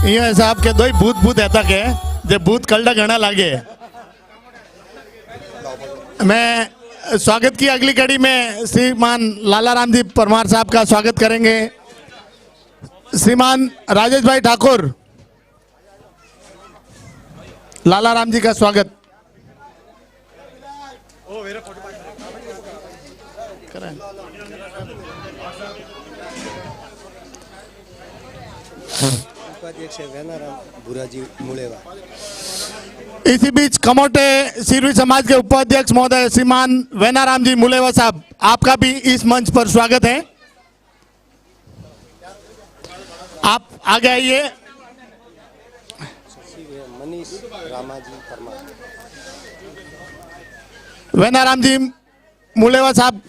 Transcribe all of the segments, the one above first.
ये साहब के दो भूत भूत ऐसा के जे भूत कलडा गणा लागे। मैं स्वागत की अगली कड़ी में श्रीमान लाला राम जी परमार साहब का स्वागत करेंगे। श्रीमान राजेश भाई ठाकुर, लाला राम जी का स्वागत करें। इसी बीच कमोटे सिरवी समाज के उपाध्यक्ष महोदय श्रीमान वेनाराम जी मुलेवा साहब, आपका भी इस मंच पर स्वागत है। आप आगे आइए। वेनाराम जी मुलेवा साहब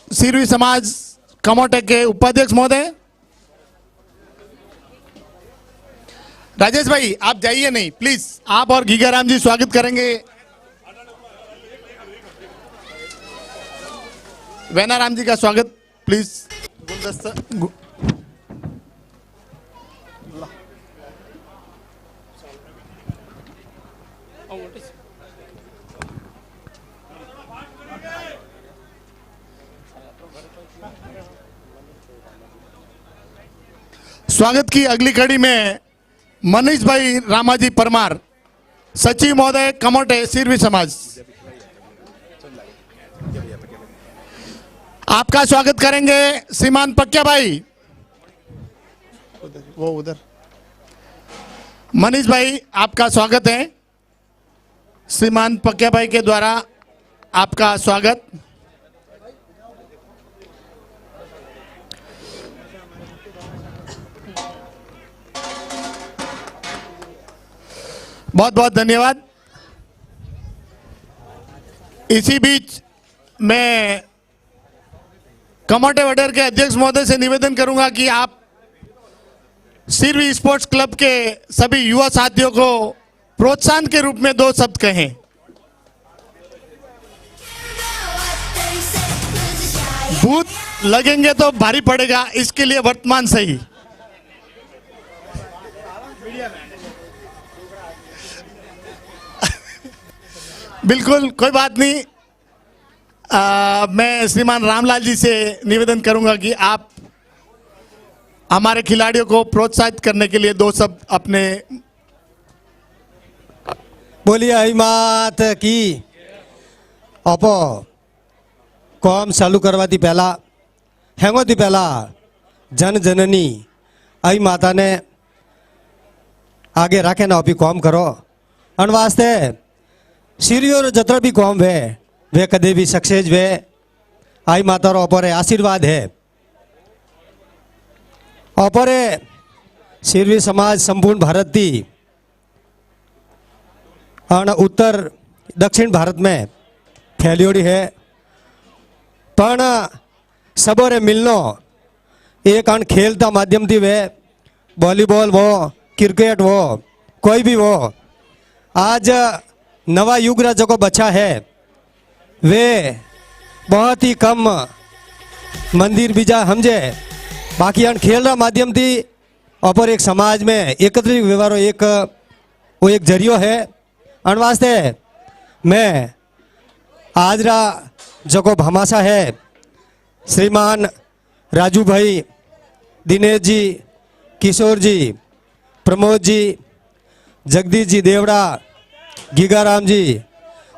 सिरवी समाज कमोटे के उपाध्यक्ष महोदय। राजेश भाई आप जाइए नहीं प्लीज, आप और गीगाराम जी स्वागत करेंगे। वेनाराम जी का स्वागत प्लीज। गुलदस्ता स्वागत की अगली कड़ी में मनीष भाई रामाजी परमार, सचिव महोदय कमोटे सिरवी समाज, आपका स्वागत करेंगे। श्रीमान पक्या भाई, वो उधर मनीष भाई आपका स्वागत है। श्रीमान पक्या भाई के द्वारा आपका स्वागत। बहुत बहुत धन्यवाद। इसी बीच मैं कमोटे वडेर के अध्यक्ष महोदय से निवेदन करूंगा कि आप सिरवी स्पोर्ट्स क्लब के सभी युवा साथियों को प्रोत्साहन के रूप में 2 शब्द कहें। भूत लगेंगे तो भारी पड़ेगा, इसके लिए वर्तमान सही। बिल्कुल कोई बात नहीं। मैं श्रीमान रामलाल जी से निवेदन करूंगा कि आप हमारे खिलाड़ियों को प्रोत्साहित करने के लिए 2 शब्द अपने। बोलिए आई मात की। अपो काम चालू करवा दी पहला हेंगो दी पहला जन जननी आई माता ने आगे रखे ना अभी काम करो अन वास्ते सीरियो जत्र भी कौम वे कदे भी सक्सेस वे आई माता रो अपरे आशीर्वाद है। अपरे सिरवी समाज संपूर्ण भारत दी और उत्तर दक्षिण भारत में फैलियोड़ी है, पण सबोरे मिलनो एक अन खेलता माध्यम थी वे वॉलीबॉल वो क्रिकेट वो कोई भी वो आज नवा युग जो को बचा है वे बहुत ही कम मंदिर बीजा समझे बाकी अन खेल रा माध्यम थी और एक समाज में एकत्रित व्यवहार वो एक जरियो है। अन वास्ते मैं आज रा जो को भामाशा है श्रीमान राजू भाई, दिनेश जी, किशोर जी, प्रमोद जी, जगदीश जी देवड़ा, गीगाराम जी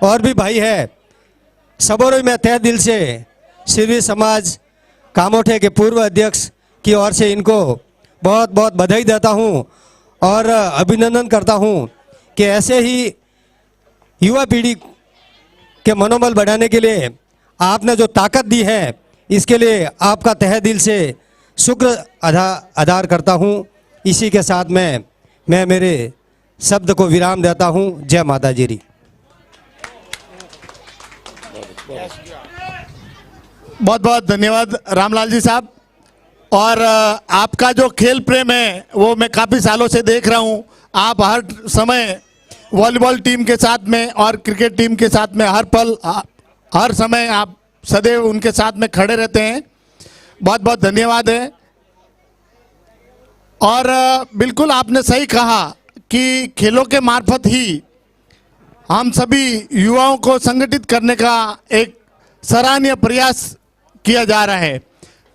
और भी भाई है, सबों मैं तहे दिल से सिरवी समाज कामोठे के पूर्व अध्यक्ष की ओर से इनको बहुत बहुत बधाई देता हूं और अभिनंदन करता हूं कि ऐसे ही युवा पीढ़ी के मनोबल बढ़ाने के लिए आपने जो ताकत दी है इसके लिए आपका तहे दिल से शुक्र अदा करता हूं। इसी के साथ मैं मेरे शब्द को विराम देता हूं। जय माता जी। बहुत बहुत धन्यवाद रामलाल जी साहब। और आपका जो खेल प्रेम है वो मैं काफ़ी सालों से देख रहा हूँ। आप हर समय वॉलीबॉल टीम के साथ में और क्रिकेट टीम के साथ में हर पल हर समय आप सदैव उनके साथ में खड़े रहते हैं। बहुत बहुत धन्यवाद है। और बिल्कुल आपने सही कहा कि खेलों के मार्फत ही हम सभी युवाओं को संगठित करने का एक सराहनीय प्रयास किया जा रहा है।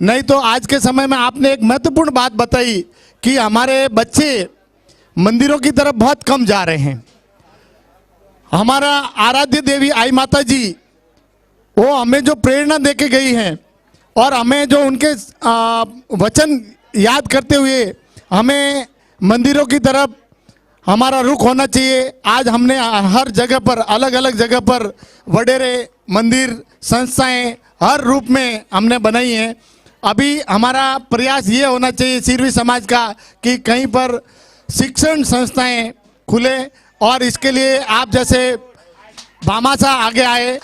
नहीं तो आज के समय में आपने एक महत्वपूर्ण बात बताई कि हमारे बच्चे मंदिरों की तरफ बहुत कम जा रहे हैं। हमारा आराध्य देवी आई माता जी वो हमें जो प्रेरणा देके गई हैं और हमें जो उनके वचन याद करते हुए हमें मंदिरों की तरफ हमारा रुख होना चाहिए। आज हमने हर जगह पर अलग अलग जगह पर वडेरे मंदिर संस्थाएं हर रूप में हमने बनाई हैं। अभी हमारा प्रयास ये होना चाहिए सिरवी समाज का कि कहीं पर शिक्षण संस्थाएं खुले और इसके लिए आप जैसे भामाशाह आगे आए।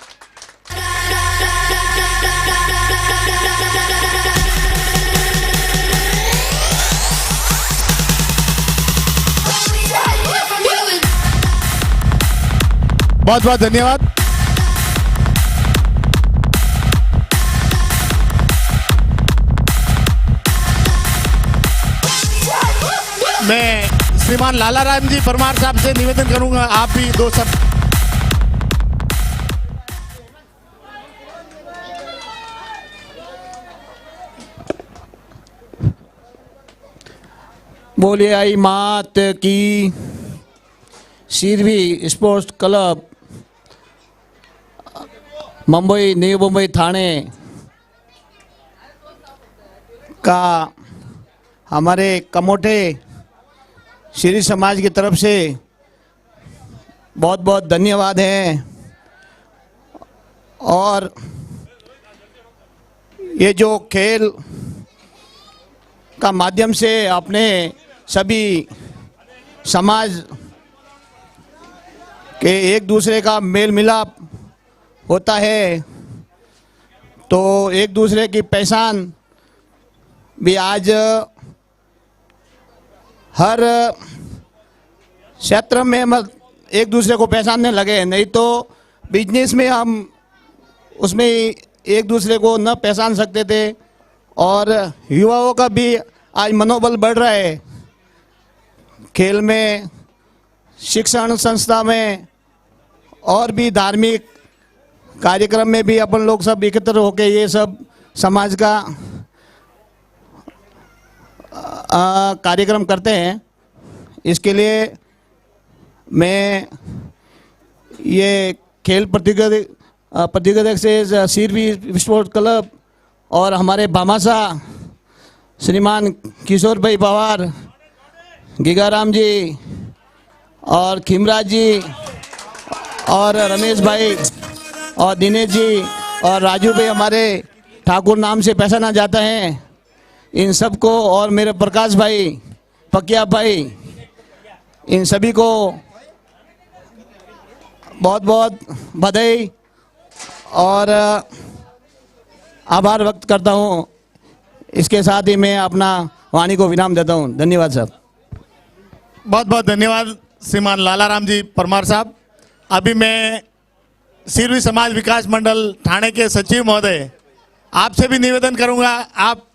बहुत बहुत धन्यवाद। मैं श्रीमान लालाराम जी परमार साहब से निवेदन करूंगा आप भी दो शब्द। बोलिए आई मात की। Sirvi sports club Mumbai, new Mumbai, Thane का हमारे कमोठे श्री समाज की तरफ से बहुत बहुत धन्यवाद है। और ये जो खेल का माध्यम से अपने सभी समाज के एक दूसरे का मेल मिलाप होता है, तो एक दूसरे की पहचान भी आज हर क्षेत्र में हम एक दूसरे को पहचानने लगे। नहीं तो बिजनेस में हम उसमें एक दूसरे को न पहचान सकते थे। और युवाओं का भी आज मनोबल बढ़ रहा है। खेल में, शिक्षण संस्था में और भी धार्मिक कार्यक्रम में भी अपन लोग सब एकत्र होकर ये सब समाज का कार्यक्रम करते हैं। इसके लिए मैं ये खेल प्रतियोगिता से सिरवी स्पोर्ट्स क्लब और हमारे भामाशाह श्रीमान किशोर भाई पवार, गिगाराम जी और खिमराज जी और रमेश भाई और दिनेश जी और राजू भाई हमारे ठाकुर नाम से पहचाना जाता है, इन सब को, और मेरे प्रकाश भाई, पकिया भाई, इन सभी को बहुत बहुत बधाई और आभार व्यक्त करता हूँ। इसके साथ ही मैं अपना वाणी को विराम देता हूँ। धन्यवाद साहब। बहुत बहुत धन्यवाद श्रीमान लालाराम जी परमार साहब। अभी मैं सिरवी समाज विकास मंडल ठाणे के सचिव महोदय आपसे भी निवेदन करूंगा, आप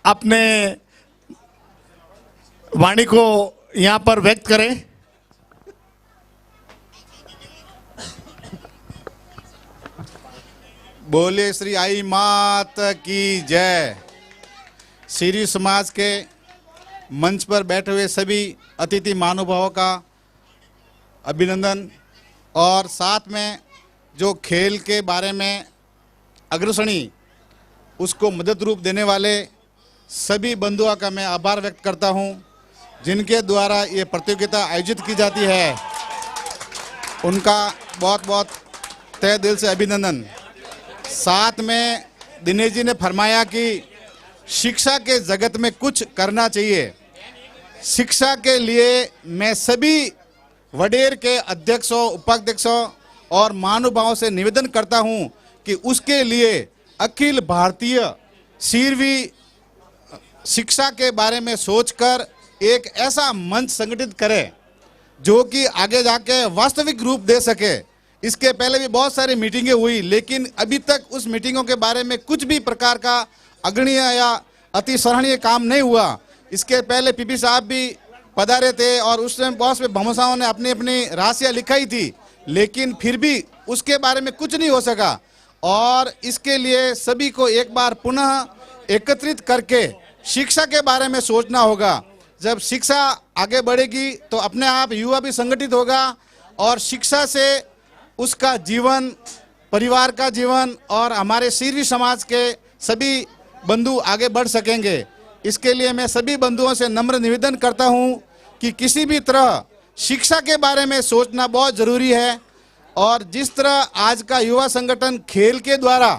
अपने वाणी को यहाँ पर व्यक्त करें। बोले श्री आई मात की जय। सिरवी समाज के मंच पर बैठे हुए सभी अतिथि महानुभावों का अभिनंदन, और साथ में जो खेल के बारे में अग्रसणी उसको मदद रूप देने वाले सभी बंधुओं का मैं आभार व्यक्त करता हूं, जिनके द्वारा ये प्रतियोगिता आयोजित की जाती है। उनका बहुत बहुत तहे दिल से अभिनंदन। साथ में दिनेश जी ने फरमाया कि शिक्षा के जगत में कुछ करना चाहिए। शिक्षा के लिए मैं सभी वडेर के अध्यक्षों, उपाध्यक्षों और महानुभावों से निवेदन करता हूं कि उसके लिए अखिल भारतीय सिरवी शिक्षा के बारे में सोचकर एक ऐसा मंच संगठित करें जो कि आगे जाके वास्तविक रूप दे सके। इसके पहले भी बहुत सारी मीटिंगें हुई, लेकिन अभी तक उस मीटिंगों के बारे में कुछ भी प्रकार का अग्रणीय या अति सराहनीय काम नहीं हुआ। इसके पहले पीपी साहब भी पधारे थे और उस टाइम बहुत से भामाशाहों ने अपनी अपनी राशियाँ लिखाई थी, लेकिन फिर भी उसके बारे में कुछ नहीं हो सका। और इसके लिए सभी को एक बार पुनः एकत्रित करके शिक्षा के बारे में सोचना होगा। जब शिक्षा आगे बढ़ेगी तो अपने आप युवा भी संगठित होगा और शिक्षा से उसका जीवन, परिवार का जीवन और हमारे सीरवी समाज के सभी बंधु आगे बढ़ सकेंगे। इसके लिए मैं सभी बंधुओं से नम्र निवेदन करता हूं कि किसी भी तरह शिक्षा के बारे में सोचना बहुत ज़रूरी है। और जिस तरह आज का युवा संगठन खेल के द्वारा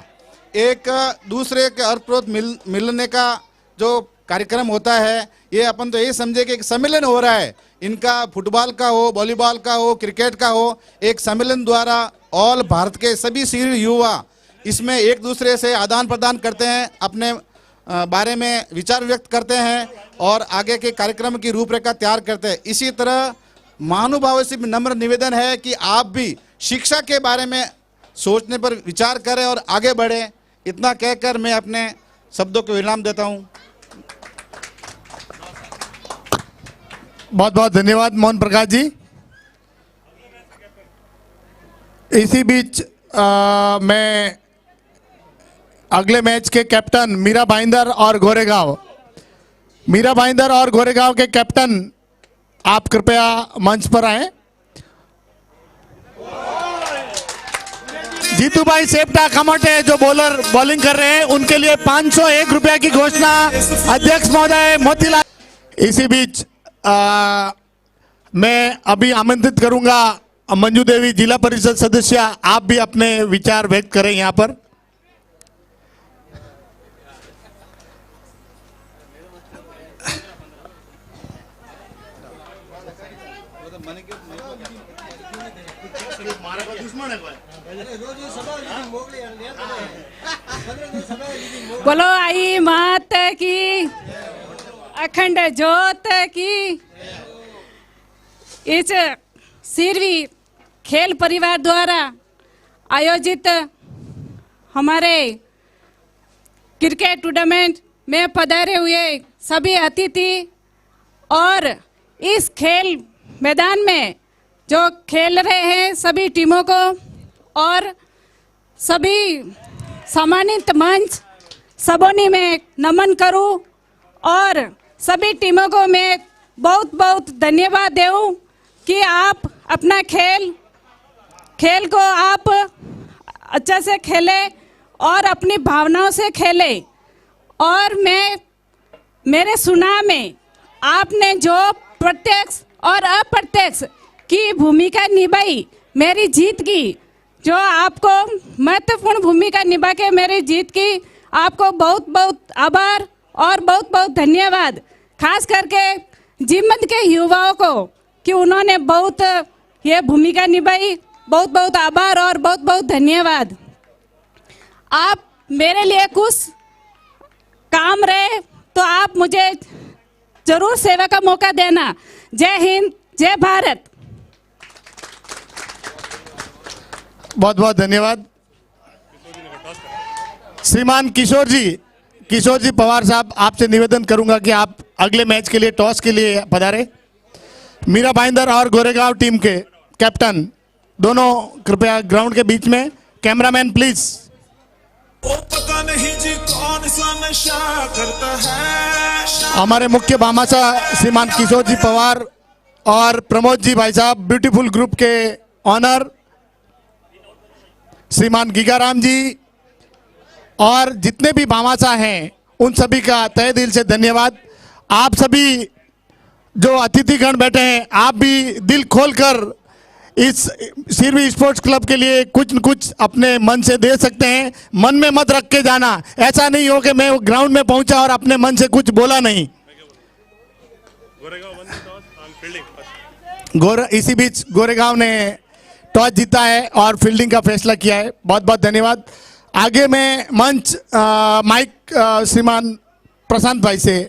एक दूसरे के अर्थप्रोत मिलने का जो कार्यक्रम होता है, ये अपन तो ये समझे कि एक सम्मेलन हो रहा है, इनका फुटबॉल का हो, वॉलीबॉल का हो, क्रिकेट का हो, एक सम्मेलन द्वारा ऑल भारत के सभी सीनियर युवा इसमें एक दूसरे से आदान प्रदान करते हैं, अपने बारे में विचार व्यक्त करते हैं और आगे के कार्यक्रम की रूपरेखा तैयार करते हैं। इसी तरह महानुभावों से नम्र निवेदन है कि आप भी शिक्षा के बारे में सोचने पर विचार करें और आगे बढ़ें। इतना कहकर मैं अपने शब्दों को विराम देता हूं। बहुत बहुत धन्यवाद मोहन प्रकाश जी। इसी बीच मैं अगले मैच के कैप्टन मीरा भाईंदर और गोरेगांव के कैप्टन आप कृपया मंच पर आए। जीतू भाई सेप्टा खमटे जो बॉलिंग कर रहे हैं, उनके लिए 501 रुपया की घोषणा अध्यक्ष महोदय मोतीलाल। इसी बीच मैं अभी आमंत्रित करूंगा मंजू देवी जिला परिषद सदस्य, आप भी अपने विचार व्यक्त करें यहाँ पर। बोलो आई मात की, अखंड ज्योत की। इस सीरवी खेल परिवार द्वारा आयोजित हमारे क्रिकेट टूर्नामेंट में पधारे हुए सभी अतिथि और इस खेल मैदान में जो खेल रहे हैं सभी टीमों को और सभी सम्मानित मंच सबों में नमन करूं और सभी टीमों को मैं बहुत बहुत धन्यवाद दूं कि आप अपना खेल को आप अच्छा से खेलें और अपनी भावनाओं से खेलें। और मेरे सुना में आपने जो प्रत्यक्ष और अप्रत्यक्ष की भूमिका निभाई मेरी जीत की, जो आपको महत्वपूर्ण भूमिका निभा के मेरी जीत की, आपको बहुत बहुत आभार और बहुत बहुत धन्यवाद। खास करके जीमत के युवाओं को कि उन्होंने बहुत ये भूमिका निभाई, बहुत बहुत आभार और बहुत बहुत धन्यवाद। आप मेरे लिए कुछ काम रहे तो आप मुझे जरूर सेवा का मौका देना। जय हिंद, जय भारत। बहुत बहुत धन्यवाद। श्रीमान किशोर जी पवार साहब, आपसे निवेदन करूंगा कि आप अगले मैच के लिए टॉस के लिए पधारे। मीरा भाईंदर और गोरेगांव टीम के कैप्टन दोनों कृपया ग्राउंड के बीच में। Cameraman please. पता नहीं जी कौन सा नशा करता है। हमारे मुख्य भामाशाह श्रीमान किशोर जी पवार और प्रमोद जी भाई साहब, ब्यूटीफुल ग्रुप के ऑनर श्रीमान गीगाराम जी और जितने भी भामाशाह हैं उन सभी का तहे दिल से धन्यवाद। आप सभी जो अतिथिगण बैठे हैं, आप भी दिल खोलकर इस सीरवी स्पोर्ट्स क्लब के लिए कुछ न कुछ अपने मन से दे सकते हैं। मन में मत रख के जाना, ऐसा नहीं हो कि मैं ग्राउंड में पहुंचा और अपने मन से कुछ बोला नहीं। इसी बीच गोरेगांव ने टॉस जीता है और फील्डिंग का फैसला किया है। बहुत बहुत धन्यवाद। आगे मैं मंच माइक श्रीमान प्रशांत भाई से।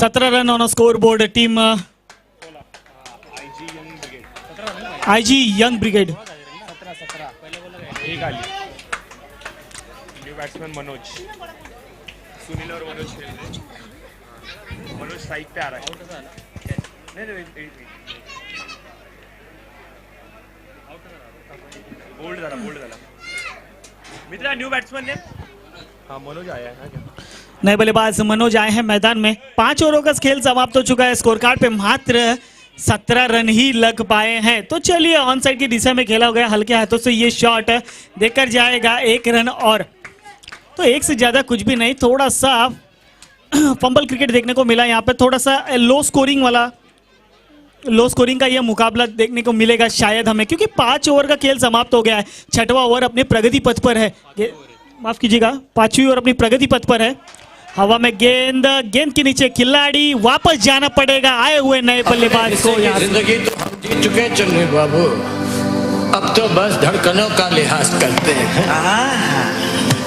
17 run on score board team IG young brigade. New batsman Manoj, Sunil और मनोज खेल रहे हैं। मनोज स्ट्राइक पे आ रहा है। नहीं बोल्ड झाला मित्रा। न्यू बैट्समैन ने हाँ मनोज आया है क्या? नए बल्लेबाज मनोज आए हैं मैदान में। 5 ओवरों का खेल समाप्त हो चुका है। स्कोर कार्ड पे मात्र 17 रन ही लग पाए हैं। तो चलिए ऑन साइड की दिशा में खेला गया, हल्के हाथों से ये शॉट देकर जाएगा 1 रन और। तो एक से ज्यादा कुछ भी नहीं, थोड़ा सा फंबल क्रिकेट देखने को मिला यहाँ पे। थोड़ा सा लो स्कोरिंग का यह मुकाबला देखने को मिलेगा शायद हमें, क्योंकि 5 ओवर का खेल समाप्त हो गया है। 6वां ओवर अपने प्रगति पथ पर है, माफ कीजिएगा 5वीं ओवर अपनी प्रगति पथ पर है। हवा में गेंद के नीचे खिलाड़ी, वापस जाना पड़ेगा आए हुए नए बल्लेबाज को। जिंदगी तो हम जी चुके चन्नी बाबू, अब तो बस धड़कनों का लिहाज करते हैं।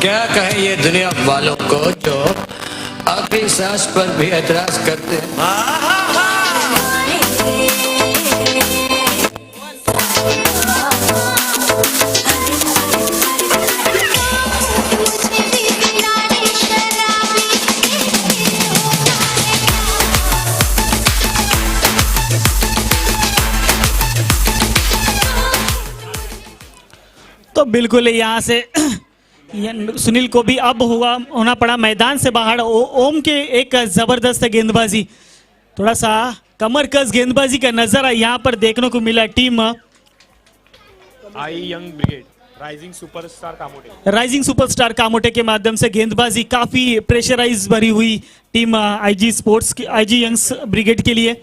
क्या कहें ये दुनिया वालों को जो आखिरी सांस पर भी एतराज करते हैं। तो बिल्कुल यहाँ से सुनील को भी अब होना पड़ा मैदान से बाहर। ओम के एक जबरदस्त गेंदबाजी, थोड़ा सा कमर कस गेंदबाजी का नजारा यहाँ पर देखने को मिला। Team I young brigade rising superstar Kamothe के माध्यम से गेंदबाजी काफी प्रेशराइज भरी हुई टीम आईजी स्पोर्ट्स की, आईजी यंग्स ब्रिगेड के लिए।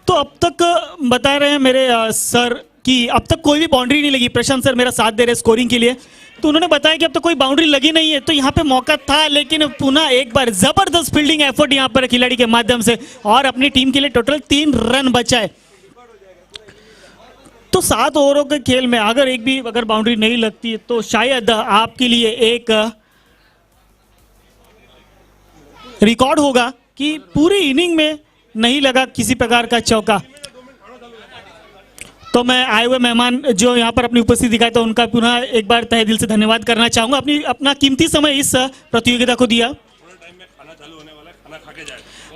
तो अब तक बता रहे हैं मेरे सर कि अब तक कोई भी बाउंड्री नहीं लगी। प्रशांत सर मेरा साथ दे रहे स्कोरिंग के लिए, तो उन्होंने बताया कि अब तक कोई बाउंड्री लगी नहीं है। तो यहाँ पे मौका था, लेकिन पुनः एक बार जबरदस्त फील्डिंग एफर्ट यहाँ पर खिलाड़ी के माध्यम से, और अपनी टीम के लिए टोटल 3 रन बचाए। तो 7 ओवरों के खेल में अगर बाउंड्री नहीं लगती तो शायद आपके लिए एक रिकॉर्ड होगा कि पूरी इनिंग में नहीं लगा किसी प्रकार का चौका। तो मैं आए हुए मेहमान जो यहाँ पर अपनी उपस्थिति दिखाए, तो उनका पुनः एक बार तहे दिल से धन्यवाद करना चाहूंगा। अपना कीमती समय इस प्रतियोगिता को दिया।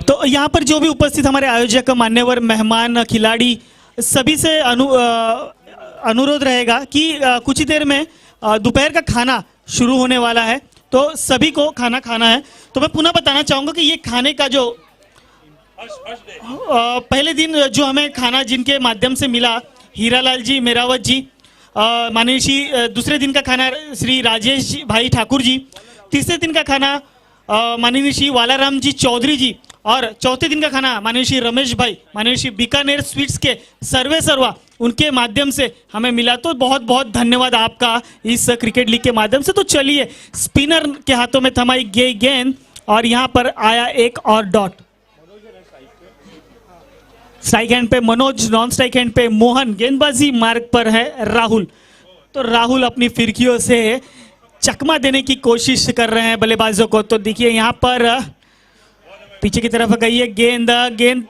तो यहाँ पर जो भी उपस्थित हमारे आयोजक, मान्यवर मेहमान, खिलाड़ी, सभी से अनुरोध रहेगा कि कुछ ही देर में दोपहर का खाना शुरू होने वाला है, तो सभी को खाना खाना है। तो मैं पुनः बताना चाहूंगा कि ये खाने का जो पहले दिन जो हमें खाना जिनके माध्यम से मिला, हीरालाल जी, मेरावत जी, माननीय श्री, दूसरे दिन का खाना श्री राजेश भाई ठाकुर जी, तीसरे दिन का खाना माननीय श्री वालाराम जी चौधरी जी, और चौथे दिन का खाना माननीय श्री रमेश भाई, माननीय श्री बीकानेर स्वीट्स के सर्वा उनके माध्यम से हमें मिला। तो बहुत बहुत धन्यवाद आपका इस क्रिकेट लीग के माध्यम से। तो चलिए, स्पिनर के हाथों में थमाई गई गेंद और यहाँ पर आया एक और डॉट। स्ट्राइक हैंड पे मनोज, नॉन स्ट्राइक हैंड पे मोहन, गेंदबाजी मार्ग पर है राहुल। तो राहुल अपनी फिरकियों से चकमा देने की कोशिश कर रहे हैं बल्लेबाजों को। तो देखिए यहाँ पर पीछे की तरफ गई है गेंद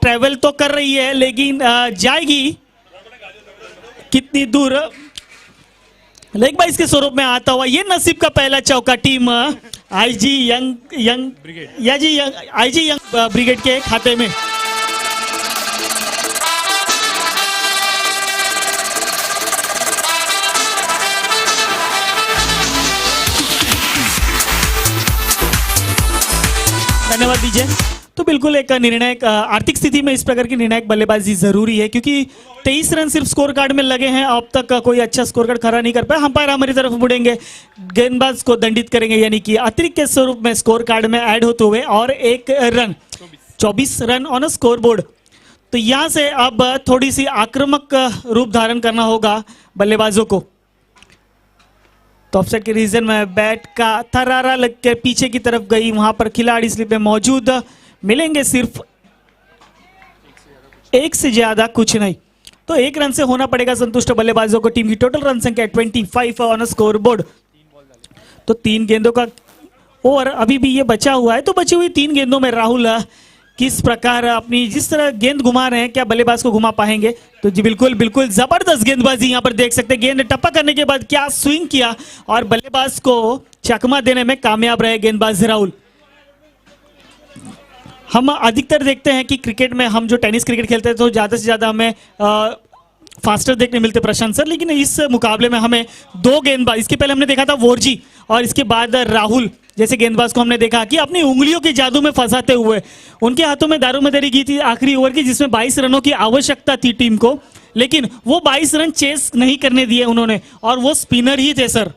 ट्रेवल तो कर रही है, लेकिन जाएगी कितनी दूर। लेग बाइस के स्वरूप में आता हुआ ये नसीब का पहला चौका टीम आईजी यंग ब्रिगेड के खाते में। धन्यवाद दीजिए। तो बिल्कुल एक निर्णायक आर्थिक स्थिति में इस प्रकार की निर्णायक बल्लेबाजी जरूरी है, क्योंकि 23 रन सिर्फ स्कोर कार्ड में लगे हैं। अब तक कोई अच्छा स्कोर कार्ड खड़ा नहीं कर पाया। अंपायर हमारी तरफ मुड़ेंगे, गेंदबाज को दंडित करेंगे, यानी कि अतिरिक्त के स्वरूप में स्कोर कार्ड में ऐड होते हुए और 1 run, 24 run on score board. तो यहाँ से अब थोड़ी सी आक्रामक रूप धारण करना होगा बल्लेबाजों को। तो ऑफसाइड के रीजन में बैट का थरारा लग के पीछे की तरफ गई, वहां पर खिलाड़ी स्लिप में मौजूद मिलेंगे, सिर्फ 1 से ज्यादा कुछ नहीं। तो 1 रन से होना पड़ेगा संतुष्ट बल्लेबाजों को। टीम की टोटल रन संख्या 25 ऑन स्कोर बोर्ड। तो 3 गेंदों का ओवर अभी भी ये बचा हुआ है। तो बची हुई 3 गेंदों में राहुल किस प्रकार अपनी जिस तरह गेंद घुमा रहे हैं, क्या बल्लेबाज को घुमा पाएंगे? तो जी बिल्कुल बिल्कुल जबरदस्त गेंदबाजी यहाँ पर देख सकते हैं। गेंद टप्पा करने के बाद क्या स्विंग किया और बल्लेबाज को चकमा देने में कामयाब रहे गेंदबाज राहुल। हम अधिकतर देखते हैं कि क्रिकेट में, हम जो टेनिस क्रिकेट खेलते हैं तो ज्यादा से ज्यादा हमें फास्टर देखने मिलते प्रशांत सर, लेकिन इस मुकाबले में हमें दो गेंदबाज, इसके पहले हमने देखा था वोरजी और इसके बाद राहुल जैसे गेंदबाज को हमने देखा कि अपनी उंगलियों के जादू में फंसाते हुए उनके हाथों में दारूमदारी की थी आखिरी ओवर की, जिसमें 22 रनों की आवश्यकता थी टीम को, लेकिन वो 22 रन चेस नहीं करने दिए उन्होंने और वो स्पिनर ही थे सर।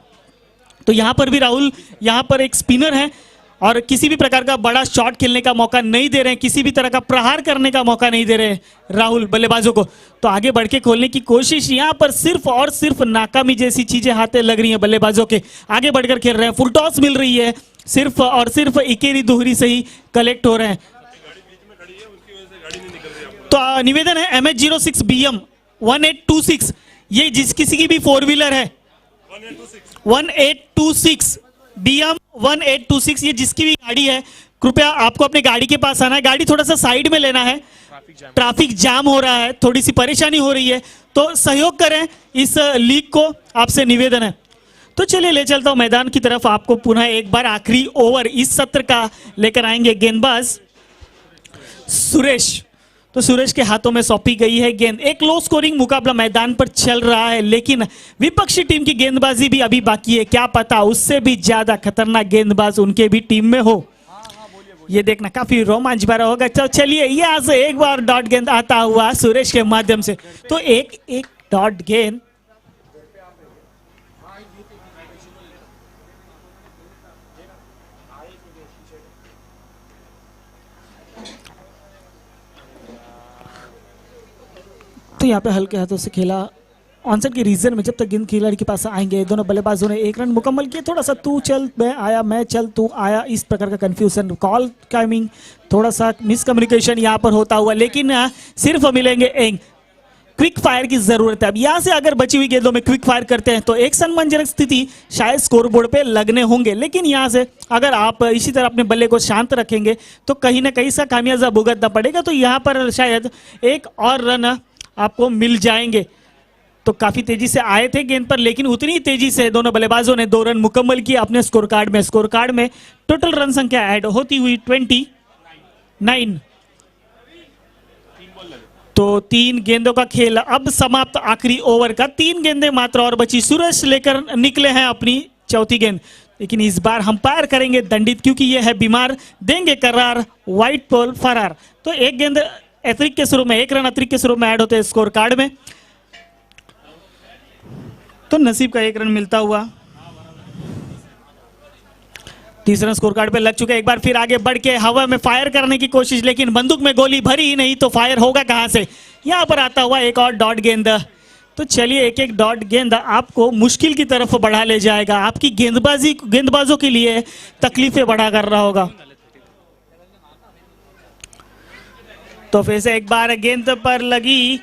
तो यहाँ पर भी राहुल यहाँ पर एक स्पिनर है और किसी भी प्रकार का बड़ा शॉट खेलने का मौका नहीं दे रहे हैं, किसी भी तरह का प्रहार करने का मौका नहीं दे रहे हैं राहुल बल्लेबाजों को। तो आगे बढ़ के खोलने की कोशिश, यहाँ पर सिर्फ और सिर्फ नाकामी जैसी चीजें हाथे लग रही हैं बल्लेबाजों के। आगे बढ़कर खेल रहे हैं, फुल टॉस मिल रही है, सिर्फ और सिर्फ इकेरी दोहरी से ही कलेक्ट हो रहे हैं। तो निवेदन है MH06 BM 1826, ये जिस किसी की भी फोर व्हीलर है 1826 BM 1826, ये जिसकी भी गाड़ी है, कृपया आपको अपनी गाड़ी के पास आना है, गाड़ी थोड़ा सा साइड में लेना है, ट्रैफिक जाम हो रहा है, थोड़ी सी परेशानी हो रही है, तो सहयोग करें इस लीग को, आपसे निवेदन है। तो चलिए ले चलता हूं मैदान की तरफ, आपको पुनः एक बार आखिरी ओवर इस सत्र का लेकर आएंगे गेंदबाज सुरेश। तो सुरेश के हाथों में सौंपी गई है गेंद। एक लो स्कोरिंग मुकाबला मैदान पर चल रहा है, लेकिन विपक्षी टीम की गेंदबाजी भी अभी बाकी है, क्या पता उससे भी ज्यादा खतरनाक गेंदबाज उनके भी टीम में हो। ये देखना काफी रोमांच भरा होगा। तो चलिए यहाँ से एक बार डॉट गेंद आता हुआ सुरेश के माध्यम से, तो एक डॉट गेंद तो यहाँ पे हल्के हाथों से खेला ऑनसेट के रीजन में। जब तक गेंद खिलाड़ी के पास आएंगे, दोनों बल्लेबाजों ने 1 रन मुकम्मल किए। थोड़ा सा तू चल मैं आया, मैं चल तू आया, इस प्रकार का कंफ्यूजन, कॉल टाइमिंग, थोड़ा सा मिसकम्युनिकेशन यहाँ पर होता हुआ, लेकिन सिर्फ मिलेंगे एक क्विक फायर की जरूरत है। अब यहाँ से अगर बची हुई गेंदों में क्विक फायर करते हैं तो एक सम्मानजनक स्थिति शायद स्कोरबोर्ड पे लगने होंगे, लेकिन यहाँ से अगर आप इसी तरह अपने बल्ले को शांत रखेंगे तो कहीं ना कहीं सा खामियाजा भुगतना पड़ेगा। तो यहाँ पर शायद एक और रन आपको मिल जाएंगे। तो काफी तेजी से आए थे गेंद पर, लेकिन उतनी तेजी से दोनों बल्लेबाजों ने 2 रन मुकम्मल किए अपने स्कोर कार्ड में। स्कोर कार्ड में टोटल रन संख्या ऐड होती हुई 29। तो 3 गेंदों का खेल अब समाप्त, आखिरी ओवर का 3 गेंदें मात्र और बची। सुरेश लेकर निकले हैं अपनी चौथी गेंद, लेकिन इस बार अंपायर करेंगे दंडित, क्योंकि यह है बीमार, देंगे करार, व्हाइट बॉल फरार। तो एक गेंद अतिरिक्त के स्वरूप में, 1 रन अतिरिक्त के स्वरूप में ऐड होते हैं स्कोर कार्ड में। तो नसीब का 1 रन मिलता हुआ 30 रन स्कोर कार्ड पे लग चुके। एक बार फिर आगे बढ़ के हवा में फायर करने की कोशिश, लेकिन बंदूक में गोली भरी ही नहीं तो फायर होगा कहां से। यहां पर आता हुआ एक और डॉट गेंद। तो चलिए एक डॉट गेंद आपको मुश्किल की तरफ बढ़ा ले जाएगा, आपकी गेंदबाजों के लिए तकलीफें बढ़ा कर रहा होगा। तो फिर से एक बार गेंद पर लगी,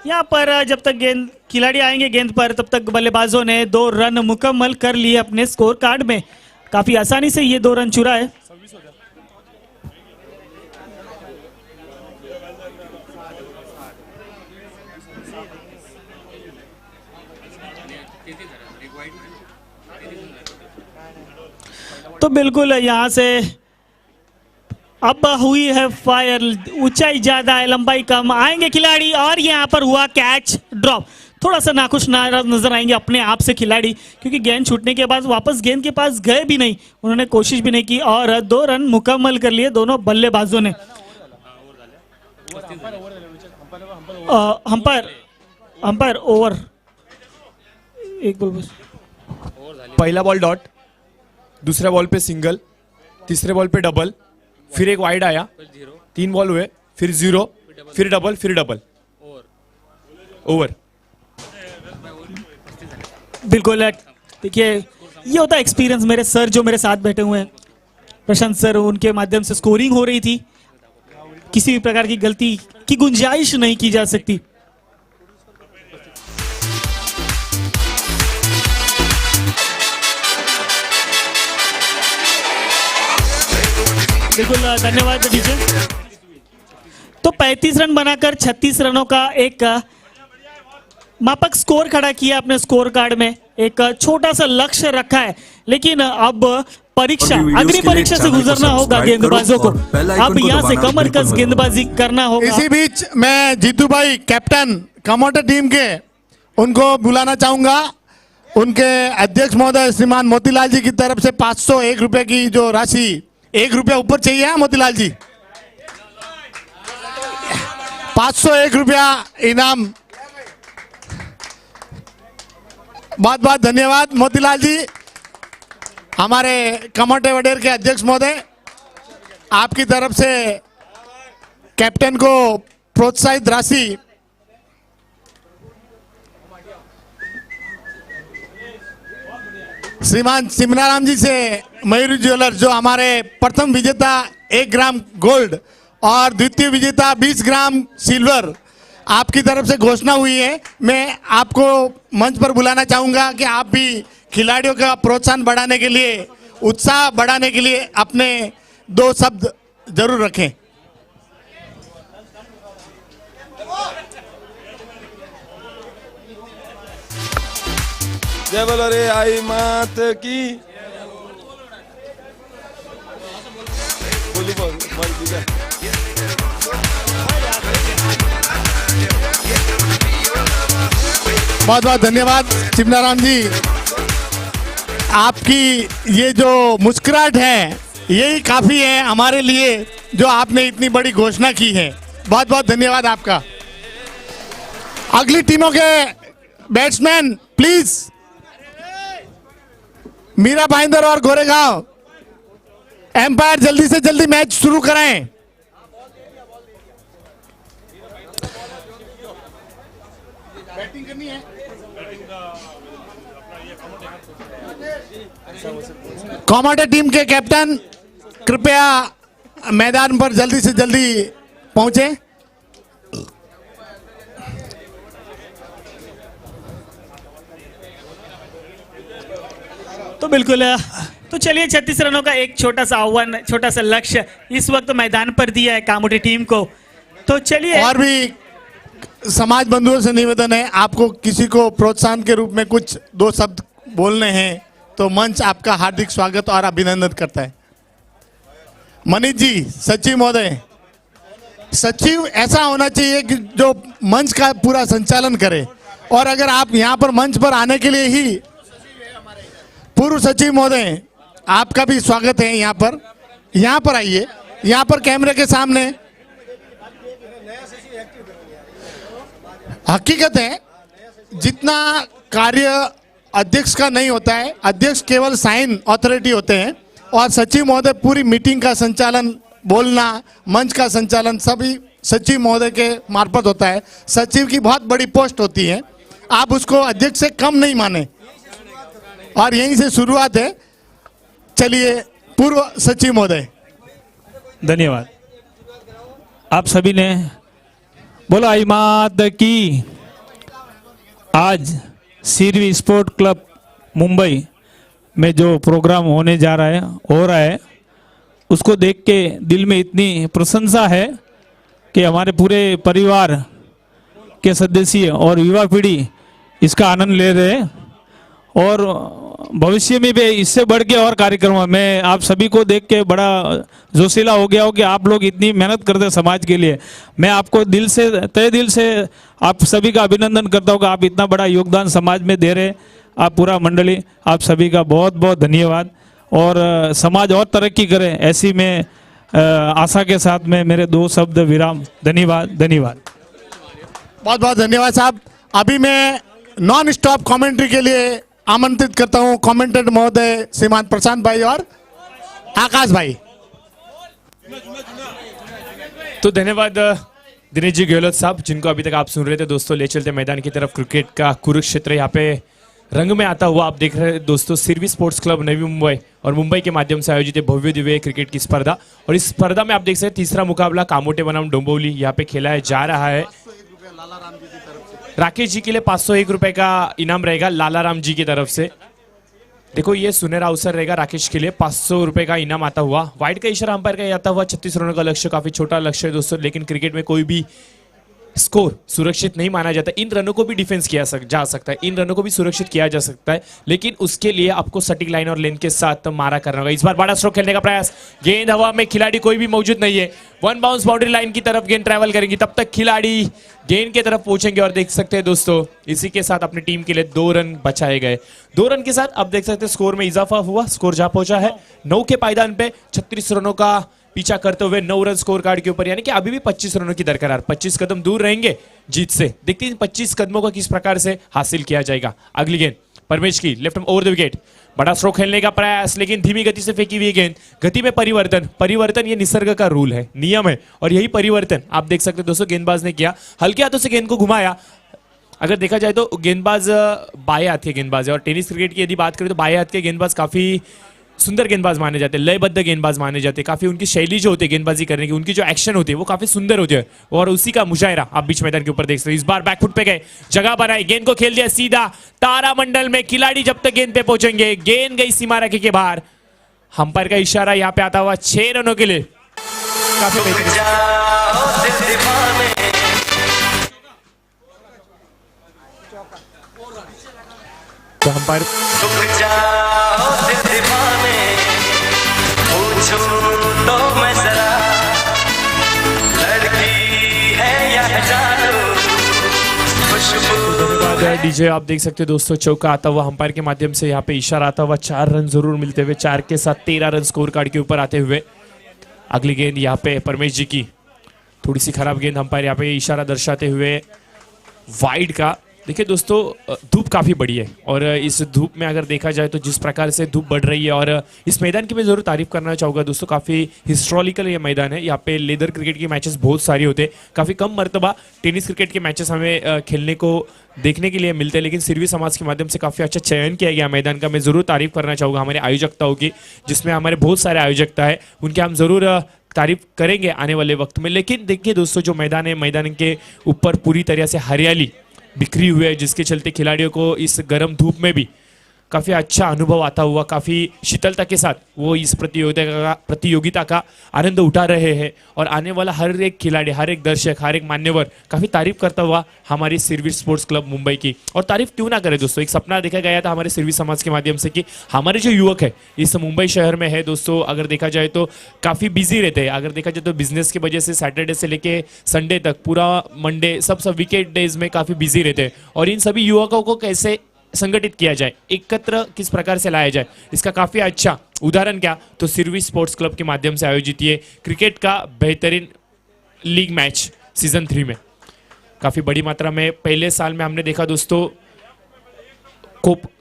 यहाँ पर जब तक गेंद खिलाड़ी आएंगे गेंद पर, तब तक बल्लेबाजों ने 2 रन मुकम्मल कर लिए अपने स्कोर कार्ड में। काफी आसानी से ये 2 रन चुराए। तो बिल्कुल यहाँ से अब हुई है फायर, ऊंचाई ज्यादा है, लंबाई कम, आएंगे खिलाड़ी और यहाँ पर हुआ कैच ड्रॉप। थोड़ा सा नाखुश नजर आएंगे अपने आप से खिलाड़ी, क्योंकि गेंद छूटने के बाद वापस गेंद के पास गए भी नहीं, उन्होंने कोशिश भी नहीं की और 2 रन मुकम्मल कर लिए दोनों बल्लेबाजों ने। अंपायर ओवर, एक बॉल बस। पहला बॉल डॉट, दूसरे बॉल पे सिंगल, तीसरे बॉल पे डबल, फिर एक वाइड आया, 3 बॉल हुए, फिर 0, फिर डबल, फिर डबल, ओवर। बिल्कुल, देखिए ये होता है एक्सपीरियंस। मेरे सर जो मेरे साथ बैठे हुए हैं, प्रशांत सर, उनके माध्यम से स्कोरिंग हो रही थी, किसी भी प्रकार की गलती की गुंजाइश नहीं की जा सकती। बिल्कुल, धन्यवाद डीजे। तो 35 रन बनाकर 36 रनों का एक मापक स्कोर खड़ा किया अपने स्कोर कार्ड में। एक छोटा सा लक्ष्य रखा है, लेकिन अब परीक्षा, अग्नि परीक्षा से गुजरना होगा गेंदबाजों को। अब यहाँ से कमर कस गेंदबाजी करना होगा। इसी बीच मैं जीतू भाई कैप्टन कमोटर टीम के उनको बुलाना चाहूंगा। उनके अध्यक्ष महोदय श्रीमान मोतीलाल जी की तरफ से 501 रुपए की जो राशि, 1 रुपया ऊपर चाहिए मोतीलाल जी, 501 रुपया इनाम। बहुत बहुत धन्यवाद मोतीलाल जी। हमारे कमोटे वडेर के अध्यक्ष महोदय, आपकी तरफ से कैप्टन को प्रोत्साहित राशि श्रीमान सिमनाराम जी से मयूरी ज्वेलर्स, जो हमारे प्रथम विजेता 1 ग्राम गोल्ड और द्वितीय विजेता 20 ग्राम सिल्वर, आपकी तरफ से घोषणा हुई है। मैं आपको मंच पर बुलाना चाहूंगा कि आप भी खिलाड़ियों का प्रोत्साहन बढ़ाने के लिए, उत्साह बढ़ाने के लिए अपने 2 शब्द जरूर रखें। जय बोलो रे आई मात की। बहुत बहुत धन्यवाद चिमनाराम जी। आपकी ये जो मुस्कुराहट है यही काफी है हमारे लिए, जो आपने इतनी बड़ी घोषणा की है। बहुत बहुत धन्यवाद आपका। अगली टीमों के बैट्समैन प्लीज, मीरा भाईंदर और गोरेगांव, एम्पायर जल्दी से जल्दी मैच शुरू कराएं। बैटिंग करनी है। कॉमोटे टीम के कैप्टन कृपया मैदान पर जल्दी से जल्दी पहुंचे। तो बिल्कुल, तो चलिए 36 रनों का एक छोटा सा आह्वान, छोटा सा लक्ष्य इस वक्त मैदान पर दिया है कामोटी टीम को। तो चलिए, और भी समाज बंधुओं से निवेदन है, आपको किसी को प्रोत्साहन के रूप में कुछ 2 शब्द बोलने हैं तो मंच आपका हार्दिक स्वागत और अभिनंदन करता है। मनीष जी, सचिव महोदय, सचिव ऐसा होना चाहिए कि जो मंच का पूरा संचालन करे। और अगर आप यहाँ पर मंच पर आने के लिए ही, पूर्व सचिव महोदय आपका भी स्वागत है। यहाँ पर आइए, यहाँ पर कैमरे के सामने। हकीकत है जितना कार्य अध्यक्ष का नहीं होता है, अध्यक्ष केवल साइन अथॉरिटी होते हैं, और सचिव महोदय पूरी मीटिंग का संचालन, बोलना, मंच का संचालन सभी सचिव महोदय के मार्फत होता है। सचिव की बहुत बड़ी पोस्ट होती है, आप उसको अध्यक्ष से कम नहीं माने, और यहीं से शुरुआत है। चलिए पूर्व सचिव महोदय। धन्यवाद। आप सभी ने बोला आई मात की। आज सीरवी स्पोर्ट क्लब मुंबई में जो प्रोग्राम होने जा रहा है, हो रहा है, उसको देख के दिल में इतनी प्रशंसा है कि हमारे पूरे परिवार के सदस्य और युवा पीढ़ी इसका आनंद ले रहे हैं। और भविष्य में भी इससे बढ़ के और कार्यक्रम, मैं आप सभी को देख के बड़ा जोशीला हो गया हो कि आप लोग इतनी मेहनत करते हैं समाज के लिए। मैं आपको दिल से, तहे दिल से आप सभी का अभिनंदन करता हूँ कि आप इतना बड़ा योगदान समाज में दे रहे हैं। आप पूरा मंडली, आप सभी का बहुत बहुत धन्यवाद। और समाज और तरक्की करे, ऐसी में आशा के साथ में मेरे 2 शब्द विराम। धन्यवाद, धन्यवाद। बहुत बहुत धन्यवाद साहब। अभी मैं नॉन स्टॉप कमेंट्री के लिए आमंत्रित करता हूं कमेंटेटर महोदय श्रीमान प्रशांत भाई और आकाश भाई। तो धन्यवाद दिनेश जी गहलोत साहब, जिनको अभी तक आप सुन रहे थे। दोस्तों, ले चलते मैदान की तरफ क्रिकेट का कुरुक्षेत्र यहाँ पे रंग में आता हुआ आप देख रहे हैं। दोस्तों, सीरवी स्पोर्ट्स क्लब नवी मुंबई और मुंबई के माध्यम से आयोजित है भव्य दिव्य क्रिकेट की स्पर्धा। और इस स्पर्धा में आप देख सकते हैं तीसरा मुकाबला कामोटे बनाम डोंबिवली यहाँ पे खेला जा रहा है। राकेश जी के लिए 501 रुपए का इनाम रहेगा लाला राम जी की तरफ से। देखो ये सुनहरा अवसर रहेगा राकेश के लिए, 500 रुपए का इनाम आता हुआ। वाइड का इशारा अंपायर का आता हुआ। 36 रनों का लक्ष्य काफी छोटा लक्ष्य है दोस्तों, लेकिन क्रिकेट में कोई भी स्कोर सुरक्षित नहीं माना जाता। इन रनों को भी डिफेंस किया जा सकता है, इन रनों को भी सुरक्षित किया जा सकता है, लेकिन उसके लिए आपको सटीक लाइन और लेंथ के साथ मारा करना होगा। इस बार बड़ा स्ट्रोक खेलने का प्रयास, गेंद हवा में, खिलाड़ी कोई भी मौजूद नहीं है। वन बाउंस बाउंड्री लाइन की तरफ गेंद ट्रैवल करेंगी, तब तक खिलाड़ी गेंद की तरफ पहुंचेंगे और देख सकते हैं दोस्तों इसी के साथ अपनी टीम के लिए 2 रन बचाए गए। 2 रन के साथ अब देख सकते हैं स्कोर में इजाफा हुआ, स्कोर जा पहुंचा है 9 के पायदान पे। 36 रनों का पीछा करते हुए 9 रन स्कोर कार्ड के ऊपर, यानी कि अभी भी 25 रनों की दरकरार, 25 कदम दूर रहेंगे जीत से। देखते हैं 25 कदमों को किस प्रकार से हासिल किया जाएगा। अगली गेंद परमेश की, लेफ्ट ओवर द विकेट, बड़ा स्ट्रोक खेलने का प्रयास, लेकिन धीमी गति से फेंकी हुई गेंद। गति में परिवर्तन ये निसर्ग का रूल है, नियम है, और यही परिवर्तन आप देख सकते हैं दोस्तों गेंदबाज ने किया। हल्के हाथों से गेंद को घुमाया। अगर देखा जाए तो गेंदबाज बाएं हाथ के गेंदबाज है, और टेनिस क्रिकेट की यदि बात करें तो बाएं हाथ के गेंदबाज काफी सुंदर गेंदबाज माने जाते हैं, लयबद्ध गेंदबाज माने जाते हैं। काफी उनकी शैली जो होती है गेंदबाजी करने की, उनकी जो एक्शन होती है वो काफी सुंदर होती है, और उसी का मुजाहिरा आप बीच मैदान के ऊपर देख सकते हैं। इस बार बैकफुट पे गए, जगह बनाई, गेंद को खेल दिया सीधा तारामंडल में। खिलाड़ी जब तक गेंद पे पहुंचेंगे, गेंद गई सीमा रेखा के बाहर। अंपायर का इशारा यहाँ पे आता हुआ 6 रनों के लिए। काफी तो अंपायर डीजे आप देख सकते हो दोस्तों, चौका आता हुआ अंपायर के माध्यम से, यहाँ पे इशारा आता हुआ 4 रन जरूर मिलते हुए, 4 के साथ 13 रन स्कोर कार्ड के ऊपर आते हुए। अगली गेंद यहाँ पे परमेश जी की, थोड़ी सी खराब गेंद, अंपायर यहाँ पे इशारा दर्शाते हुए वाइड का। देखिए दोस्तों धूप काफ़ी बड़ी है, और इस धूप में अगर देखा जाए तो जिस प्रकार से धूप बढ़ रही है, और इस मैदान की मैं ज़रूर तारीफ करना चाहूँगा दोस्तों। काफ़ी हिस्टोरिकल ये मैदान है, यहाँ पे लेदर क्रिकेट के मैचेस बहुत सारे होते हैं। काफ़ी कम मर्तबा टेनिस क्रिकेट के मैचेस हमें खेलने को देखने के लिए मिलते हैं, लेकिन सिरवी समाज के माध्यम से काफ़ी अच्छा चयन किया गया मैदान का। मैं ज़रूर तारीफ करना चाहूँगा हमारे आयोजकताओं की, जिसमें हमारे बहुत सारे आयोजकता है, उनके हम ज़रूर तारीफ करेंगे आने वाले वक्त में। लेकिन देखिए दोस्तों जो मैदान है, मैदान के ऊपर पूरी तरह से हरियाली बिखरी हुई है, जिसके चलते खिलाड़ियों को इस गर्म धूप में भी काफ़ी अच्छा अनुभव आता हुआ, काफ़ी शीतलता के साथ वो इस प्रतियोगिता का आनंद उठा रहे हैं। और आने वाला हर एक खिलाड़ी, हर एक दर्शक, हर एक मान्यवर काफ़ी तारीफ करता हुआ हमारी सिरवी स्पोर्ट्स क्लब मुंबई की। और तारीफ क्यों ना करें दोस्तों, एक सपना देखा गया था हमारे सिरवी समाज के माध्यम से कि हमारे जो युवक है इस मुंबई शहर में है दोस्तों, अगर देखा जाए तो काफ़ी बिजी रहते हैं। अगर देखा जाए तो बिजनेस की वजह से सैटरडे से लेके संडे तक, पूरा मंडे, सब वीकेंड डेज में काफ़ी बिजी रहते हैं, और इन सभी युवकों को कैसे संगठित किया जाए, एकत्र किस प्रकार से लाया जाए, इसका काफ़ी अच्छा उदाहरण क्या तो सिरवी स्पोर्ट्स क्लब के माध्यम से आयोजित ये क्रिकेट का बेहतरीन लीग मैच सीजन 3 में काफ़ी बड़ी मात्रा में पहले साल में हमने देखा दोस्तों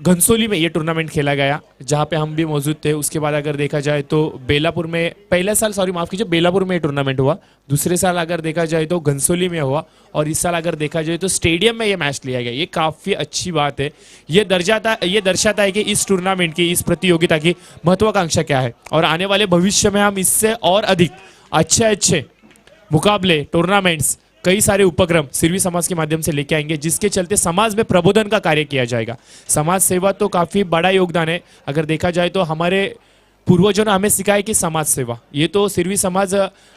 घनसोली में ये टूर्नामेंट खेला गया, जहाँ पे हम भी मौजूद थे। उसके बाद अगर देखा जाए तो बेलापुर में, पहले साल सॉरी माफ़ कीजिए, बेलापुर में ये टूर्नामेंट हुआ। दूसरे साल अगर देखा जाए तो घनसोली में हुआ, और इस साल अगर देखा जाए तो स्टेडियम में ये मैच लिया गया। ये काफ़ी अच्छी बात है। ये दर्शाता है कि इस टूर्नामेंट की, इस प्रतियोगिता की महत्वाकांक्षा क्या है, और आने वाले भविष्य में हम इससे और अधिक अच्छे मुकाबले, टूर्नामेंट्स, कई सारे उपक्रम सिरवी समाज के माध्यम से लेके आएंगे, जिसके चलते समाज में प्रबोधन का कार्य किया जाएगा। समाज सेवा तो काफ़ी बड़ा योगदान है। अगर देखा जाए तो हमारे पूर्वजों ने हमें सिखाया कि समाज सेवा, ये तो सिरवी समाज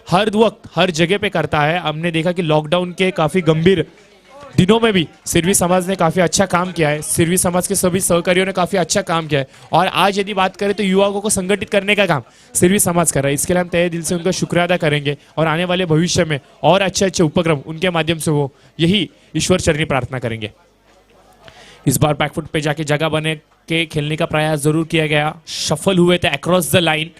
हर वक्त हर जगह पे करता है। हमने देखा कि लॉकडाउन के काफ़ी गंभीर दिनों में भी सिरवी समाज ने काफ़ी अच्छा काम किया है, सिरवी समाज के सभी सहकारियों ने काफ़ी अच्छा काम किया है। और आज यदि बात करें तो युवाओं को संगठित करने का काम सिरवी समाज कर रहा है। इसके लिए हम तहे दिल से उनका शुक्रिया अदा करेंगे, और आने वाले भविष्य में और अच्छे उपक्रम उनके माध्यम से वो यही ईश्वर चरणी प्रार्थना करेंगे। इस बार बैकफुट पे जाके जगह बने के खेलने का प्रयास जरूर किया गया, सफल हुए थे अक्रॉस द लाइन,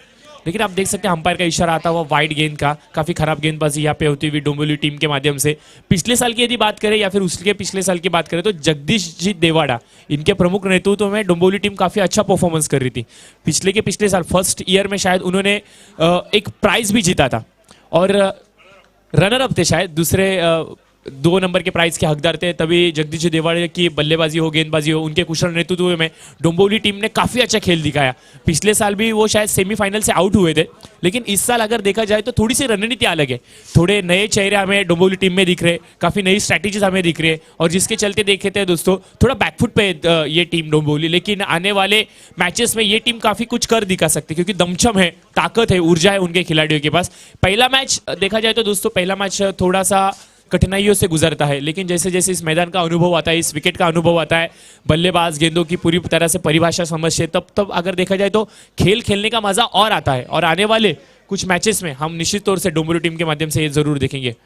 लेकिन आप देख सकते हैं अंपायर का इशारा आता हुआ वाइड गेंद का। काफ़ी खराब गेंदबाजी यहाँ पे होती हुई डोंबिवली टीम के माध्यम से। पिछले साल की यदि बात करें या फिर उसके पिछले साल की बात करें तो जगदीश जी देवाड़ा, इनके प्रमुख नेतृत्व में डोंबिवली टीम काफ़ी अच्छा परफॉर्मेंस कर रही थी। पिछले साल फर्स्ट ईयर में शायद उन्होंने एक प्राइज भी जीता था, और रनर अप थे शायद दूसरे 2 नंबर के प्राइज के हकदार थे, तभी जगदीश देवाड़े की बल्लेबाजी हो, गेंदबाजी हो, उनके कुशल नेतृत्व में डोंबिवली टीम ने काफ़ी अच्छा खेल दिखाया। पिछले साल भी वो शायद सेमीफाइनल से आउट हुए थे, लेकिन इस साल अगर देखा जाए तो थोड़ी सी रणनीति अलग है। थोड़े नए चेहरे हमें डोंबिवली टीम में दिख रहे, काफ़ी नई स्ट्रैटेजीज हमें दिख रही है, और जिसके चलते देखे थे दोस्तों थोड़ा बैकफुट पे ये टीम डोंबिवली, लेकिन आने वाले मैचेस में ये टीम काफ़ी कुछ कर दिखा सकती है, क्योंकि दमछम है, ताकत है, ऊर्जा है उनके खिलाड़ियों के पास। पहला मैच देखा जाए तो दोस्तों पहला मैच थोड़ा सा कठिनाइयों से गुजरता है, लेकिन जैसे जैसे इस मैदान का अनुभव आता है, इस विकेट का अनुभव आता है, बल्लेबाज गेंदों की पूरी तरह से परिभाषा समझते, तब तब अगर देखा जाए तो खेल खेलने का मजा और आता है। और आने वाले कुछ मैचेस में हम निश्चित तौर से डोंबिवली टीम के माध्यम से ये जरूर देखेंगे।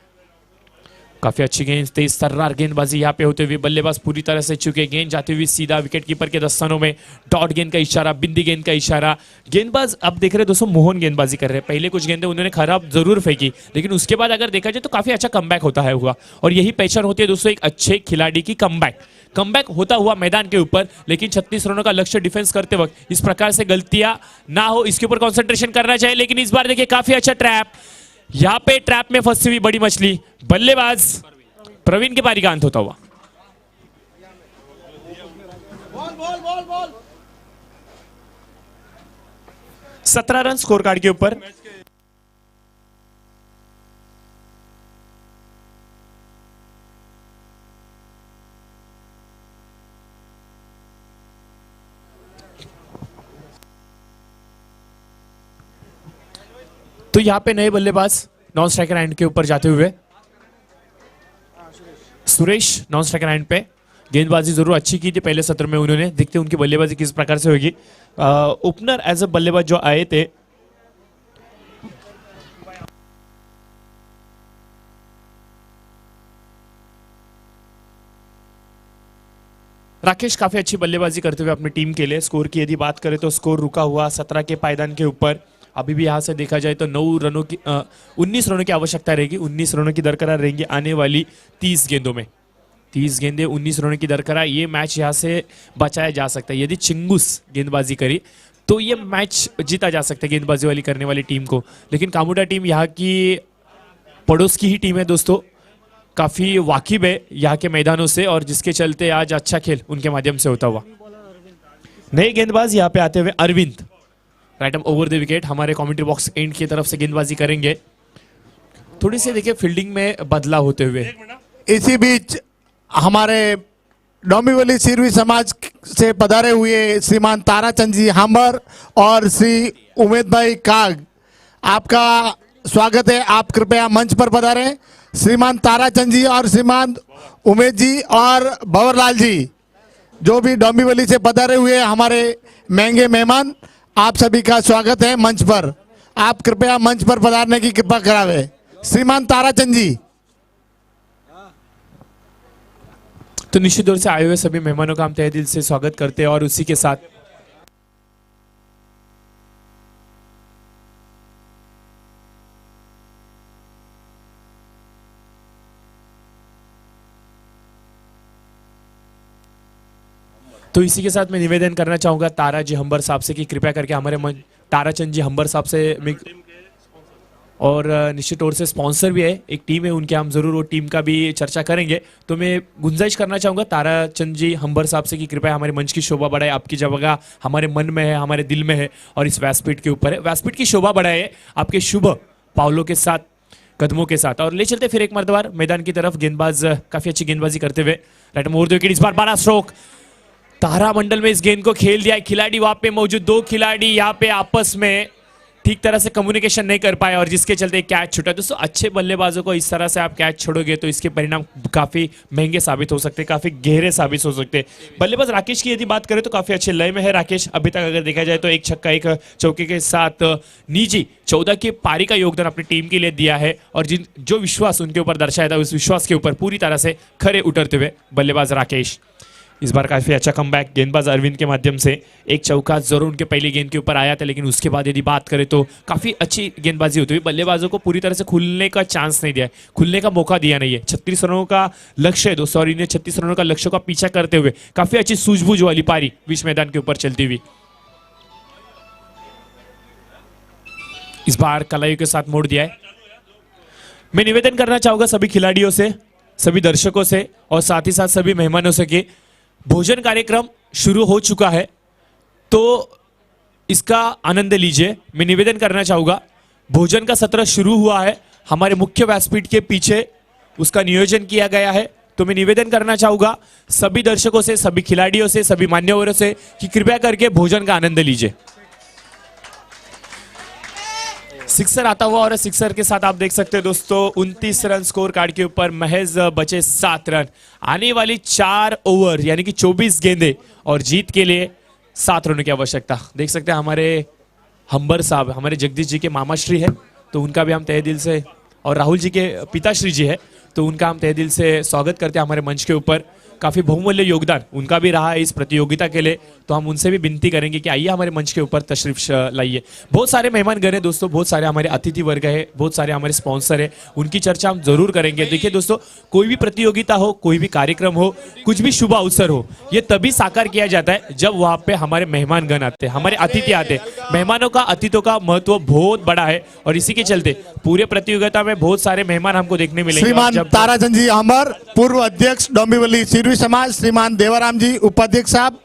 काफी अच्छी गेंद, तेज तर्रार गेंदबाजी यहाँ पे होते हुए, बल्लेबाज पूरी तरह से चुके, गेंद जाती हुई सीधा विकेट कीपर के दस्तानों में, डॉट गेंद का इशारा, बिंदी गेंद का इशारा। गेंदबाज अब देख रहे दोस्तों मोहन गेंदबाजी कर रहे हैं। पहले कुछ गेंदें उन्होंने खराब जरूर फेंकी, लेकिन उसके बाद अगर देखा जाए तो काफी अच्छा कमबैक होता है हुआ, और यही पहचान होती है दोस्तों एक अच्छे खिलाड़ी की, कमबैक होता हुआ मैदान के ऊपर। लेकिन 36 रनों का लक्ष्य डिफेंस करते वक्त इस प्रकार से गलतियां ना हो, इसके ऊपर कॉन्सेंट्रेशन करना चाहिए। लेकिन इस बार देखिए काफी अच्छा ट्रैप, यहाँ पे ट्रैप में फंसी हुई बड़ी मछली, बल्लेबाज प्रवीण की पारी का अंत होता हुआ। बॉल 17 रन स्कोर कार्ड के ऊपर। तो यहां पे नए बल्लेबाज नॉन स्ट्राइकर एंड के ऊपर जाते हुए सुरेश नॉन स्ट्राइकर एंड पे। गेंदबाजी जरूर अच्छी की थी पहले सत्र में उन्होंने, देखते उनकी बल्लेबाजी किस प्रकार से होगी। ओपनर एज अ बल्लेबाज जो आए थे राकेश, काफी अच्छी बल्लेबाजी करते हुए अपनी टीम के लिए। स्कोर की यदि बात करें तो स्कोर रुका हुआ 17 के पायदान के ऊपर। अभी भी यहाँ से देखा जाए तो 19 रनों की आवश्यकता रहेगी, 19 रनों की दरकरार रहेंगी आने वाली 30 गेंदों में। 30 गेंदें 19 रनों की दरकरार, ये मैच यहाँ से बचाया जा सकता है। यदि चिंगूस गेंदबाजी करी तो ये मैच जीता जा सकता है गेंदबाजी वाली करने वाली टीम को। लेकिन कामुटा टीम यहाँ की पड़ोस की ही टीम है दोस्तों, काफी वाकिब है यहाँ के मैदानों से, और जिसके चलते आज अच्छा खेल उनके माध्यम से होता हुआ। नए गेंदबाज यहाँ पे आते हुए Arvind, right arm over the wicket, हमारे कमेंट्री बॉक्स एंड की तरफ से गेंदबाजी करेंगे। थोड़ी सी देखिए फील्डिंग में बदलाव होते हुए। इसी बीच हमारे डोंबिवली सिरवी समाज से पधारे हुए श्रीमान ताराचंद जी हांबर और श्री उमेद भाई काग, आपका स्वागत है। आप कृपया मंच पर पधारें। श्रीमान ताराचंद जी और श्रीमान उमेद जी और भंवरलाल जी, जो भी डोंबिवली से पधारे हुए हमारे महंगे मेहमान, आप सभी का स्वागत है मंच पर। आप कृपया मंच पर पधारने की कृपा करावे। श्रीमान ताराचंद जी। तो निश्चित तौर से आए हुए सभी मेहमानों का हम तहे दिल से स्वागत करते हैं, और उसी के साथ तो इसी के साथ मैं निवेदन करना चाहूंगा तारा जी हंबर साहब से कि कृपया करके हमारे ताराचंद जी हंबर साहब से, और निश्चित तौर से स्पॉन्सर भी है, एक टीम है उनके, हम जरूर वो टीम का भी चर्चा करेंगे। तो मैं गुंजाइश करना चाहूंगा ताराचंद जी हंबर साहब से कि कृपया हमारे मंच की शोभा बढ़ाए। आपकी जगह हमारे मन में है, हमारे दिल में है, और इस व्यासपीठ के ऊपर है। व्यासपीठ की शोभा बढ़ाए आपके शुभ पावलों के साथ, कदमों के साथ। और ले चलते फिर एक मर्तबार मैदान की तरफ। गेंदबाज काफी अच्छी गेंदबाजी करते हुए, राइट मोर दो विकेट, इस बार 12 स्ट्रोक। तारा मंडल में इस गेंद को खेल दिया है। खिलाड़ी वहां पे मौजूद, 2 खिलाड़ी यहाँ पे आपस में ठीक तरह से कम्युनिकेशन नहीं कर पाए, और जिसके चलते कैच छूटा। दोस्तों अच्छे बल्लेबाजों को इस तरह से आप कैच छोड़ोगे तो इसके परिणाम काफी महंगे साबित हो सकते हैं, काफी गहरे साबित हो सकते हैं। बल्लेबाज राकेश की यदि बात करें तो काफी अच्छे लय में है राकेश। अभी तक अगर देखा जाए तो 1 छक्का 1 चौके के साथ निजी 14 की पारी का योगदान अपनी टीम के लिए दिया है, और जो विश्वास उनके ऊपर दर्शाया था उस विश्वास के ऊपर पूरी तरह से खरे उतरते हुए बल्लेबाज राकेश। इस बार काफी अच्छा कमबैक गेंदबाज अरविंद के माध्यम से। 1 चौका जरूर उनके पहली गेंद के ऊपर आया था, लेकिन उसके बाद यदि बात करें तो काफी अच्छी गेंदबाजी होती हुई बल्लेबाजों को पूरी तरह से खुलने का चांस नहीं दिया है, खुलने का मौका दिया नहीं है। 36 रनों का लक्ष्य है दोस्तों, और इन्हें 36 रनों का लक्ष्य का पीछा करते हुए काफी अच्छी सूझबूझ वाली पारी बीच मैदान के ऊपर चलती हुई। इस बार कलाइयों के साथ मोड़ दिया है। मैं निवेदन करना चाहूंगा सभी खिलाड़ियों से, सभी दर्शकों से और साथ ही साथ सभी मेहमानों से कि भोजन कार्यक्रम शुरू हो चुका है, तो इसका आनंद लीजिए। मैं निवेदन करना चाहूँगा, भोजन का सत्र शुरू हुआ है, हमारे मुख्य व्यासपीठ के पीछे उसका नियोजन किया गया है। तो मैं निवेदन करना चाहूँगा सभी दर्शकों से, सभी खिलाड़ियों से, सभी मान्यवरों से कि कृपया करके भोजन का आनंद लीजिए। सिक्सर आता हुआ और सिक्सर के साथ आप देख सकते हैं दोस्तों 29 रन स्कोर कार्ड के ऊपर, महज बचे 7 रन। आने वाली 4 ओवर यानी कि 24 गेंदे और जीत के लिए 7 रनों की आवश्यकता। देख सकते हैं हमारे हम्बर साहब, हमारे जगदीश जी के मामाश्री है, तो उनका भी हम तहे दिल से, और राहुल जी के पिताश्री जी है, तो उनका हम तहे दिल से स्वागत करते हैं हमारे मंच के ऊपर। काफ़ी बहुमूल्य योगदान उनका भी रहा है इस प्रतियोगिता के लिए, तो हम उनसे भी विनती करेंगे कि आइए हमारे मंच के ऊपर तशरीफ लाइए। बहुत सारे मेहमान गए हैं दोस्तों, बहुत सारे हमारे अतिथि वर्ग है, बहुत सारे हमारे स्पॉन्सर है, उनकी चर्चा हम जरूर करेंगे। देखिए दोस्तों, कोई भी प्रतियोगिता हो, कोई भी कार्यक्रम हो, कुछ भी शुभ अवसर हो, ये तभी साकार किया जाता है जब वहाँ पे हमारे मेहमानगण आते हैं, हमारे अतिथि आते हैं। मेहमानों का, अतिथियों का महत्व बहुत बड़ा है और इसी के चलते पूरे प्रतियोगिता में बहुत सारे मेहमान हमको देखने मिलेंगे। श्रीमान ताराचंद जी हमार, पूर्व अध्यक्ष डोंबिवली सिरवी समाज, श्रीमान देवाराम जी उपाध्यक्ष साहब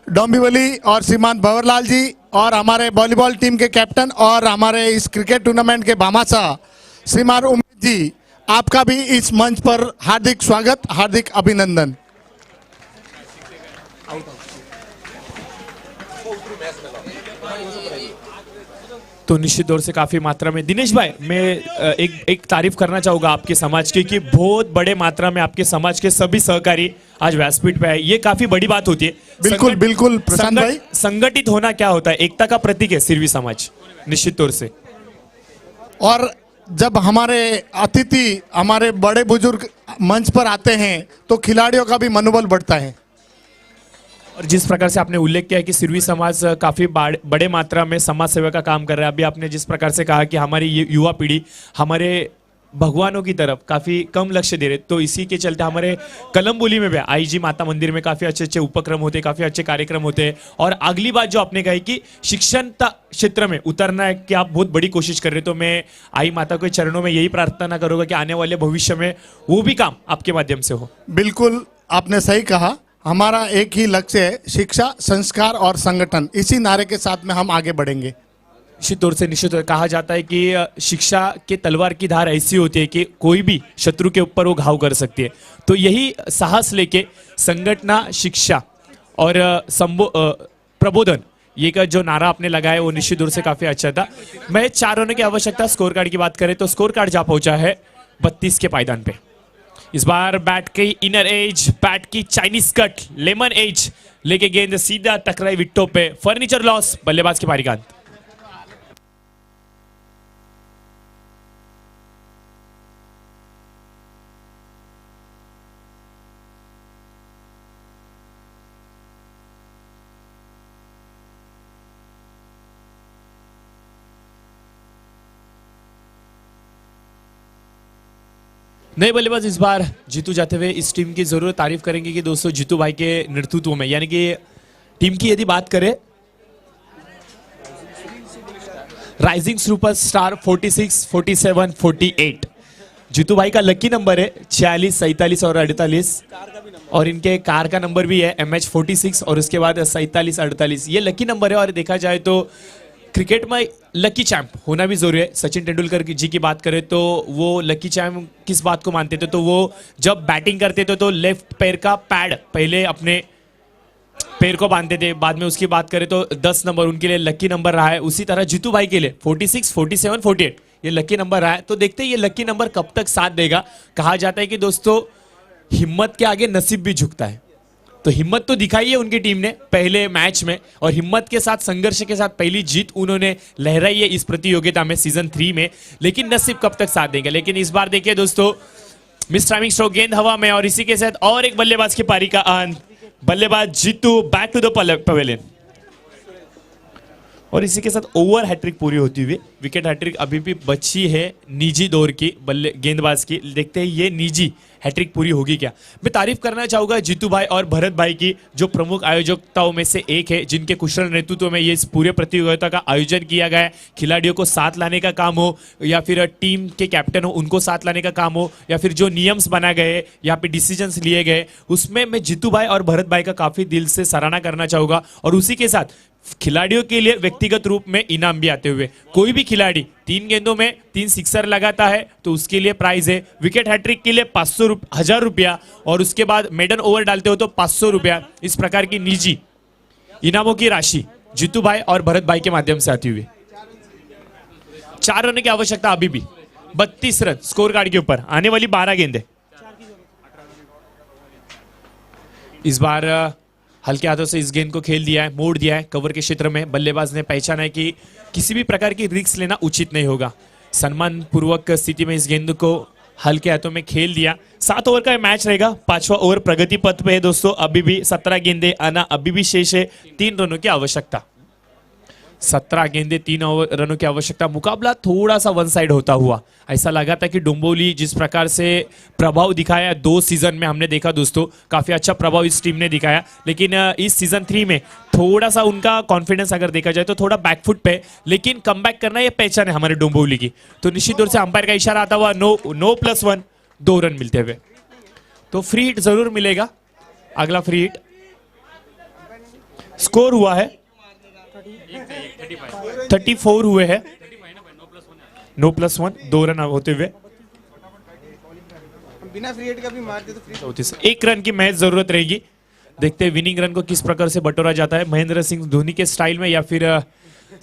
डोंबिवली, और श्रीमान भंवरलाल जी, और हमारे वॉलीबॉल टीम के कैप्टन और हमारे इस क्रिकेट टूर्नामेंट के भामाशाह श्रीमान उमेश जी, आपका भी इस मंच पर हार्दिक स्वागत, हार्दिक अभिनंदन। तो निश्चित तौर से काफी मात्रा में दिनेश भाई, मैं एक तारीफ करना चाहूंगा आपके समाज की कि बहुत बड़े मात्रा में आपके समाज के सभी सहकारी आज व्यासपीठ पे है। ये काफी बड़ी बात होती है। बिल्कुल बिल्कुल प्रशांत भाई, संगठित होना क्या होता है, एकता का प्रतीक है सिरवी समाज, निश्चित तौर से। और जब हमारे अतिथि, हमारे बड़े बुजुर्ग मंच पर आते हैं तो खिलाड़ियों का भी मनोबल बढ़ता है। और जिस प्रकार से आपने उल्लेख किया है कि सिरवी समाज काफी बड़े मात्रा में समाज सेवा का काम कर रहा है, अभी आपने जिस प्रकार से कहा कि हमारी युवा पीढ़ी हमारे भगवानों की तरफ काफी कम लक्ष्य दे रहे, तो इसी के चलते हमारे कलमबुली में भी आईजी माता मंदिर में काफी अच्छे अच्छे उपक्रम होते हैं, काफी अच्छे कार्यक्रम होते हैं। और अगली बात जो आपने कही कि शिक्षण क्षेत्र में उतरना है कि आप बहुत बड़ी कोशिश कर रहे हैं, तो मैं आई माता के चरणों में यही प्रार्थना करूंगा कि आने वाले भविष्य में वो भी काम आपके माध्यम से हो। बिल्कुल आपने सही कहा, हमारा एक ही लक्ष्य है, शिक्षा, संस्कार और संगठन। इसी नारे के साथ में हम आगे बढ़ेंगे। निश्चित तौर से कहा जाता है कि शिक्षा के तलवार की धार ऐसी होती है कि कोई भी शत्रु के ऊपर वो घाव कर सकती है। तो यही साहस लेके संगठना, शिक्षा और प्रबोधन, ये का जो नारा आपने लगाया वो निश्चित तौर से काफी अच्छा था। मैं 4 रनों की आवश्यकता, स्कोर कार्ड की बात करें तो स्कोर कार्ड जा पहुंचा है 32 के पायदान पे। इस बार बैट की इनर एज, बैट की चाइनीज कट, लेमन एज लेके गेंद सीधा टकराई विट्टो पे, फर्नीचर लॉस, बल्लेबाज की पारी का अंत। नए बल्लेबाज इस बार जीतू जाते हुए इस टीम की जरूर तारीफ करेंगे कि दोस्तों जीतू भाई के नेतृत्व में, यानी कि टीम की यदि बात करें, राइजिंग सुपरस्टार 46, 47, 48 जीतू भाई का लकी नंबर है 46, 47 और 48, और इनके कार का नंबर भी है MH 46 और उसके बाद 47, 48, ये लकी नंबर है। और देखा जाए तो क्रिकेट में लकी चैंप होना भी जरूरी है। सचिन तेंदुलकर जी की बात करें तो वो लकी चैंप किस बात को मानते थे, तो वो जब बैटिंग करते थे तो लेफ्ट पैर का पैड पहले अपने पैर को बांधते थे, बाद में उसकी बात करें तो 10 नंबर उनके लिए लकी नंबर रहा है। उसी तरह जीतू भाई के लिए 46, 47, 48 ये लकी नंबर रहा है। तो देखते हैं ये लकी नंबर कब तक साथ देगा। कहा जाता है कि दोस्तों हिम्मत के आगे नसीब भी झुकता है, तो हिम्मत तो दिखाई है उनकी टीम ने पहले मैच में, और हिम्मत के साथ, संघर्ष के साथ पहली जीत उन्होंने लहराई है इस प्रतियोगिता में सीजन 3 में। लेकिन नसीब कब तक साथ देंगे। लेकिन इस बार देखिए दोस्तों, मिस टाइमिंग स्ट्रोक, गेंद हवा में, और इसी के साथ और एक बल्लेबाज की पारी का अंत। बल्लेबाज Jeetu back to the pavilion. और इसी के साथ ओवर हैट्रिक पूरी होती हुई विकेट हैट्रिक अभी भी बची है निजी दौर की बल्ले गेंदबाज की। देखते हैं ये निजी हैट्रिक पूरी होगी क्या। मैं तारीफ करना चाहूंगा जीतू भाई और भरत भाई की, जो प्रमुख आयोजकताओं में से एक है, जिनके कुशल नेतृत्व में ये इस पूरे प्रतियोगिता का आयोजन किया गया है। खिलाड़ियों को साथ लाने का काम हो या फिर टीम के कैप्टन हो उनको साथ लाने का काम हो या फिर जो नियम्स बनाए गए यहाँ पे डिसीजंस लिए गए, उसमें मैं जीतू भाई और भरत भाई का काफी दिल से सराहना करना चाहूंगा। और उसी के साथ खिलाड़ियों के लिए व्यक्तिगत रूप में इनाम भी आते हुए, कोई भी खिलाड़ी 3 गेंदों में 3 सिक्सर लगाता है तो उसके लिए प्राइज है। विकेट हैट्रिक के लिए 1000 रुपया और उसके बाद मेडन ओवर डालते हो तो 500 रुपया। इस प्रकार की निजी इनामों की राशि जीतू भाई और भरत भाई के माध्यम से आती हुई। 4 रन की आवश्यकता अभी भी, 32 रन स्कोर कार्ड के ऊपर, आने वाली 12 गेंदें। इस बार हल्के हाथों से इस गेंद को खेल दिया है, मोड़ दिया है कवर के क्षेत्र में। बल्लेबाज ने पहचाना है कि किसी भी प्रकार की रिस्क लेना उचित नहीं होगा। सम्मान पूर्वक स्थिति में इस गेंद को हल्के हाथों में खेल दिया। 7 ओवर का मैच रहेगा, 5वां ओवर प्रगति पथ पे है दोस्तों। अभी भी 17 गेंदे आना अभी भी शेष है, 3 रनों की आवश्यकता। 17 गेंदे 3 रनों की आवश्यकता। मुकाबला थोड़ा सा वन साइड होता हुआ ऐसा लगा था कि डोंबिवली जिस प्रकार से प्रभाव दिखाया 2 सीजन में हमने देखा दोस्तों, काफी अच्छा प्रभाव इस टीम ने दिखाया। लेकिन इस सीजन 3 में थोड़ा सा उनका कॉन्फिडेंस अगर देखा जाए तो थोड़ा बैकफुट पे, लेकिन कमबैक करना ये पहचान है हमारे डोंबिवली की। तो निश्चित तौर से अंपायर का इशारा आता हुआ नो +1, 2 रन मिलते हुए। तो फ्री हिट जरूर मिलेगा। अगला फ्री हिट स्कोर हुआ है 34 हुए हैं, नो +1, 2 रन होते हुए। बिना फ्री हिट का भी मार दे तो फ्री। 1 रन की महज जरूरत रहेगी। देखते हैं विनिंग रन को किस प्रकार से बटोरा जाता है, महेंद्र सिंह धोनी के स्टाइल में या फिर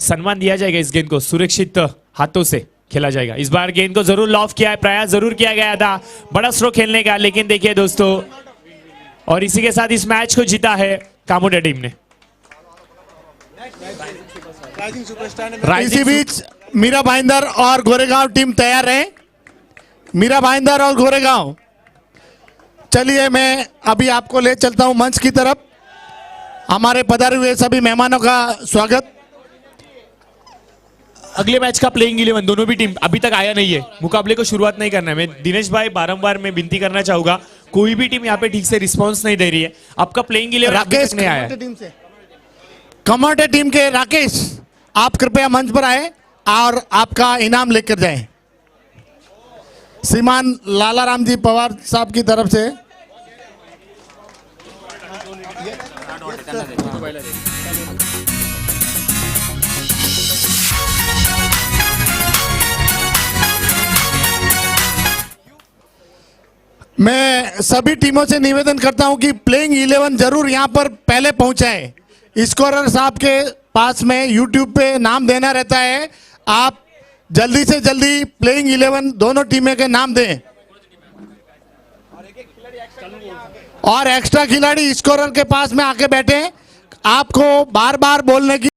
सम्मान दिया जाएगा। इस गेंद को सुरक्षित हाथों से खेला जाएगा। इस बार गेंद को जरूर लॉफ किया है, प्रयास जरूर किया गया था बड़ा स्ट्रोक खेलने का, लेकिन देखिए दोस्तों, और इसी के साथ इस मैच को जीता है कामोडिया टीम ने। इसी बीच मीरा भाईंदर और गोरेगांव टीम तैयार है। मीरा भाईंदर और गोरेगांव, चलिए मैं अभी आपको ले चलता हूं मंच की तरफ। हमारे पधारे हुए सभी मेहमानों का स्वागत। अगले मैच का प्लेइंग 11 दोनों भी टीम अभी तक आया नहीं है, मुकाबले को शुरुआत नहीं करना है। मैं दिनेश भाई बारंबार मैं विनती करना चाहूंगा, कोई भी टीम यहाँ पे ठीक से रिस्पॉन्स नहीं दे रही है। आपका प्लेइंग 11 राकेश नहीं आया। कमोटे टीम के राकेश, आप कृपया मंच पर आए और आपका इनाम लेकर जाएं। श्रीमान लाला राम जी पवार साहब की तरफ से मैं सभी टीमों से निवेदन करता हूं कि प्लेइंग 11 जरूर यहां पर पहले पहुंचाएं। स्कोरर साहब के पास में यूट्यूब पे नाम देना रहता है, आप जल्दी से जल्दी प्लेइंग 11 दोनों टीमें के नाम दें। और एक्स्ट्रा खिलाड़ी स्कोरर के पास में आके बैठे। आपको बार बार बोलने की